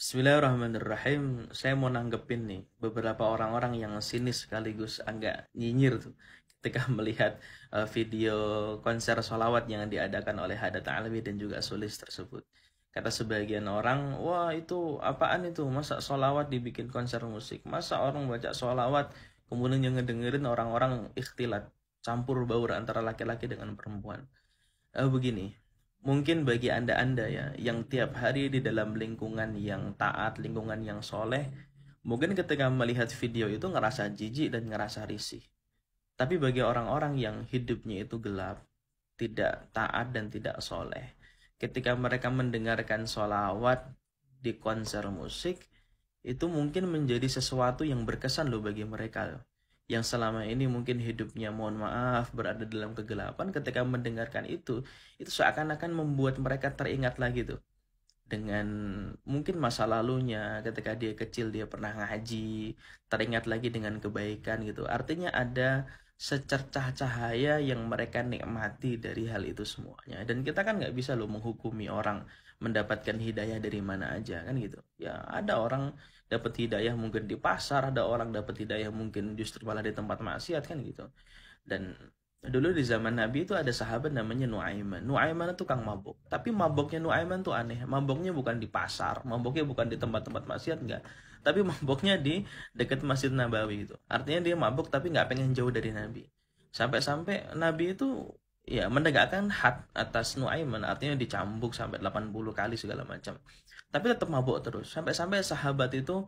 Bismillahirrahmanirrahim. Saya mau nanggepin nih beberapa orang-orang yang sinis sekaligus agak nyinyir tuh ketika melihat video konser sholawat yang diadakan oleh Hadat Alwi dan juga Sulis tersebut. Kata sebagian orang, wah itu apaan itu? Masa sholawat dibikin konser musik? Masa orang baca sholawat kemudian yang ngedengerin orang-orang ikhtilat, campur baur antara laki-laki dengan perempuan? Begini, mungkin bagi anda-anda ya, yang tiap hari di dalam lingkungan yang taat, lingkungan yang soleh, mungkin ketika melihat video itu ngerasa jijik dan ngerasa risih. Tapi bagi orang-orang yang hidupnya itu gelap, tidak taat dan tidak soleh, ketika mereka mendengarkan sholawat di konser musik, itu mungkin menjadi sesuatu yang berkesan loh bagi mereka loh. Yang selama ini mungkin hidupnya, mohon maaf, berada dalam kegelapan, ketika mendengarkan itu seakan-akan membuat mereka teringat lagi tuh dengan mungkin masa lalunya, ketika dia kecil dia pernah ngaji, teringat lagi dengan kebaikan gitu. Artinya ada secercah cahaya yang mereka nikmati dari hal itu semuanya. Dan kita kan nggak bisa loh menghukumi orang mendapatkan hidayah dari mana aja kan gitu. Ya ada orang dapat hidayah mungkin di pasar, ada orang dapat hidayah mungkin justru malah di tempat maksiat kan gitu. Dan dulu di zaman Nabi itu ada sahabat namanya Nuaiman. Nuaiman itu tukang mabuk. Tapi mabuknya Nuaiman tuh aneh. Mabuknya bukan di pasar, mabuknya bukan di tempat-tempat maksiat, enggak. Tapi mabuknya di dekat Masjid Nabawi itu. Artinya dia mabuk tapi nggak pengen jauh dari Nabi. Sampai-sampai Nabi itu ya menegakkan had atas Nuaiman, artinya dicambuk sampai 80 kali segala macam. Tapi tetap mabuk terus. Sampai-sampai sahabat itu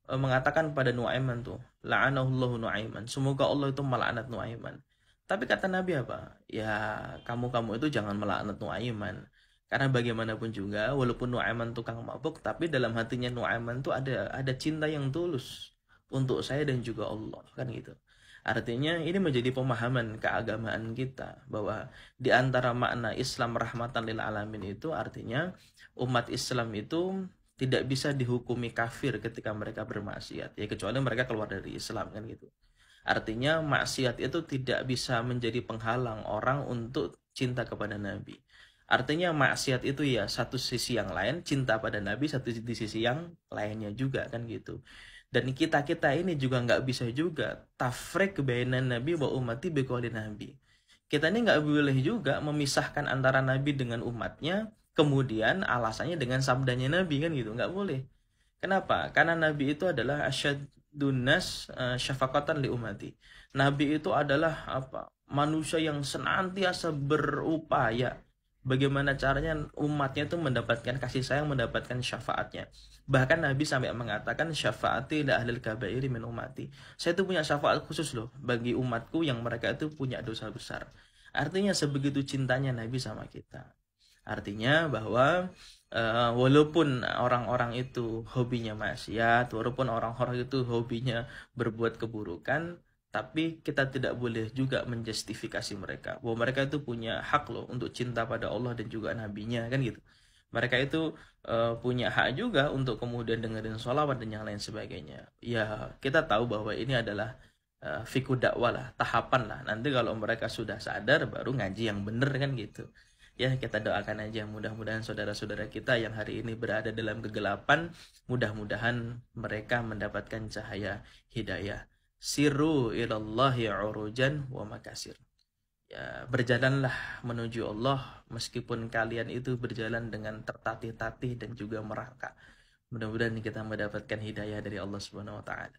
mengatakan pada Nuaiman tuh, la'anahullahu Nuaiman. Semoga Allah itu melaknat Nuaiman. Tapi kata Nabi apa? Ya, kamu-kamu itu jangan melaknat Nuaiman. Karena bagaimanapun juga, walaupun Nuaiman tukang mabuk, tapi dalam hatinya Nuaiman tuh ada cinta yang tulus untuk saya dan juga Allah, kan gitu. Artinya ini menjadi pemahaman keagamaan kita bahwa di antara makna Islam rahmatan lil alamin itu artinya umat Islam itu tidak bisa dihukumi kafir ketika mereka bermaksiat, ya kecuali mereka keluar dari Islam kan gitu. Artinya maksiat itu tidak bisa menjadi penghalang orang untuk cinta kepada Nabi. Artinya maksiat itu ya satu sisi yang lain, cinta pada Nabi satu di sisi yang lainnya juga kan gitu. Dan kita-kita ini juga nggak bisa juga tafrik bainan Nabi wa ummati biqauli Nabi. Kita ini nggak boleh juga memisahkan antara Nabi dengan umatnya, kemudian alasannya dengan sabdanya Nabi kan gitu, nggak boleh. Kenapa? Karena Nabi itu adalah asyadun nas syafaqatan li ummati. Nabi itu adalah apa? Manusia yang senantiasa berupaya bagaimana caranya umatnya itu mendapatkan kasih sayang, mendapatkan syafaatnya. Bahkan Nabi sampai mengatakan syafaati la ahlil kabairi min ummati. Saya itu punya syafaat khusus loh bagi umatku yang mereka itu punya dosa besar. Artinya sebegitu cintanya Nabi sama kita. Artinya bahwa walaupun orang-orang itu hobinya maksiat, walaupun orang-orang itu hobinya berbuat keburukan, tapi kita tidak boleh juga menjustifikasi mereka. Bahwa mereka itu punya hak loh untuk cinta pada Allah dan juga Nabi-Nya kan gitu. Mereka itu punya hak juga untuk kemudian dengerin sholawat dan yang lain sebagainya. Ya kita tahu bahwa ini adalah fikih dakwah lah, tahapan lah. Nanti kalau mereka sudah sadar baru ngaji yang bener kan gitu. Ya kita doakan aja mudah-mudahan saudara-saudara kita yang hari ini berada dalam kegelapan, mudah-mudahan mereka mendapatkan cahaya hidayah. Siru ilallahi urujan wa makasir. Ya, berjalanlah menuju Allah meskipun kalian itu berjalan dengan tertatih-tatih dan juga merangkak. Mudah-mudahan kita mendapatkan hidayah dari Allah Subhanahu wa taala.